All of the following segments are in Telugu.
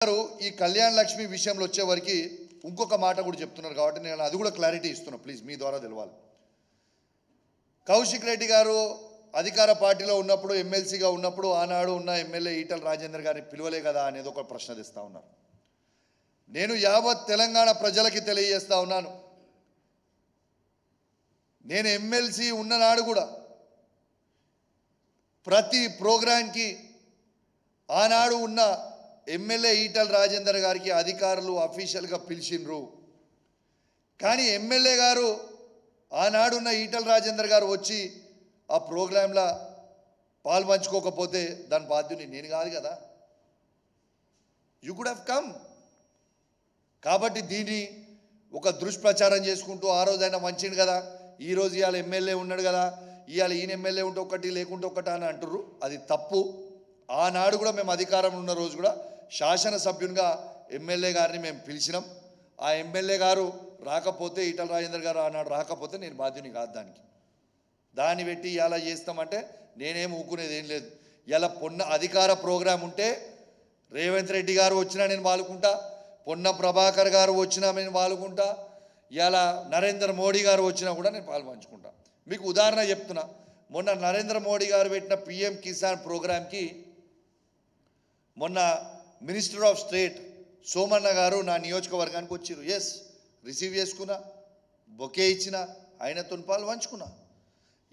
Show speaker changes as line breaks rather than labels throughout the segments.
ఈ కళ్యాణ లక్ష్మి విషయంలో వచ్చేవరకు ఇంకొక మాట కూడా చెప్తున్నారు కాబట్టి నేను అది కూడా క్లారిటీ ఇస్తున్నా ప్లీజ్ మీ ద్వారా తెలవాలి. కౌశిక్ రెడ్డి గారు అధికార పార్టీలో ఉన్నప్పుడు ఎమ్మెల్సీగా ఉన్నప్పుడు ఆనాడు ఉన్న ఎమ్మెల్యే ఈటల రాజేందర్ గారిని పిలవలే కదా అనేది ఒక ప్రశ్న తెస్తా ఉన్నారు. నేను యావత్ తెలంగాణ ప్రజలకి తెలియజేస్తా ఉన్నాను, నేను ఎమ్మెల్సీ ఉన్ననాడు కూడా ప్రతి ప్రోగ్రాంకి ఆనాడు ఉన్న ఎమ్మెల్యే ఈటల రాజేందర్ గారికి అధికారులు అఫీషియల్గా పిలిచిండ్రు. కానీ ఎమ్మెల్యే గారు ఆనాడున్న ఈటల రాజేందర్ గారు వచ్చి ఆ ప్రోగ్రాంలో పాల్పంచుకోకపోతే దాని బాధ్యుని నేను కాదు కదా. You could have come. కాబట్టి దీన్ని ఒక దుష్ప్రచారం చేసుకుంటూ ఆ రోజు ఆయన మంచిండు కదా, ఈరోజు ఇవాళ ఎమ్మెల్యే ఉన్నాడు కదా, ఇవాళ ఈయన ఎమ్మెల్యే ఉంటే ఒకటి లేకుంటే ఒకటి అని అంటుర్రు. అది తప్పు. ఆనాడు కూడా మేము అధికారం ఉన్న రోజు కూడా శాసనసభ్యునిగా ఎమ్మెల్యే గారిని మేము పిలిచినాం. ఆ ఎమ్మెల్యే గారు రాకపోతే ఈటల రాజేందర్ గారు ఆనాడు రాకపోతే నేను బాధ్యుని కాదు. దాన్ని పెట్టి ఇలా చేస్తామంటే నేనేం ఊకునేది ఏం లేదు. ఇలా పొన్న అధికార ప్రోగ్రాం ఉంటే రేవంత్ రెడ్డి గారు వచ్చినా నేను పాల్గొంటా, పొన్న ప్రభాకర్ గారు వచ్చినా నేను పాల్గొంటా, ఇలా నరేంద్ర మోడీ గారు వచ్చినా కూడా నేను పాల్పంచుకుంటా. మీకు ఉదాహరణ చెప్తున్నా, మొన్న నరేంద్ర మోడీ గారు పెట్టిన పిఎం కిసాన్ ప్రోగ్రాంకి మొన్న మినిస్టర్ ఆఫ్ స్టేట్ సోమన్న గారు నా నియోజకవర్గానికి వచ్చారు. ఎస్, రిసీవ్ చేసుకున్నా, బొకే ఇచ్చిన, ఆయనతో పాల్పంచుకున్నా.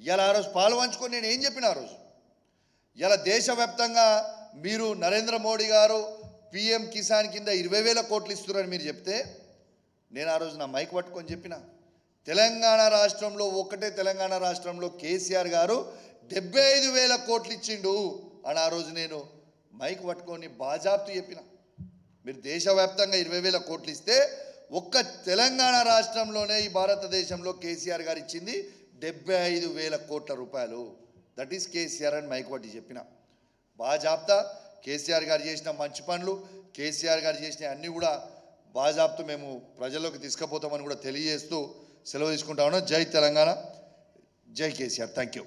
ఇలా ఆ రోజు పాల్పంచుకొని నేను ఏం చెప్పిన ఆ రోజు, ఇలా దేశవ్యాప్తంగా మీరు నరేంద్ర మోడీ గారు పిఎం కిసాన్ కింద 20,000 కోట్లు ఇస్తున్నారని మీరు చెప్తే నేను ఆ రోజు నా మైక్ పట్టుకొని చెప్పిన, తెలంగాణ రాష్ట్రంలో ఒకటే తెలంగాణ రాష్ట్రంలో కేసీఆర్ గారు 75,000 కోట్లు ఇచ్చిండు అని ఆ రోజు నేను మైక్ పట్టుకొని బాజాబ్తు చెప్పిన. మీరు దేశవ్యాప్తంగా 20,000 కోట్లు ఇస్తే ఒక్క తెలంగాణ రాష్ట్రంలోనే ఈ భారతదేశంలో కేసీఆర్ గారు ఇచ్చింది 75,000 కోట్ల రూపాయలు. దట్ ఈస్ కేసీఆర్ అని మైక్ పట్టి చెప్పిన. బాజాబ్తా కేసీఆర్ గారు చేసిన మంచి పనులు, కేసీఆర్ గారు చేసిన అన్నీ కూడా బాజాబ్తు మేము ప్రజల్లోకి తీసుకుపోతామని కూడా తెలియజేస్తూ సెలవు తీసుకుంటా ఉన్నాం. జై తెలంగాణ, జై కేసీఆర్. Thank you.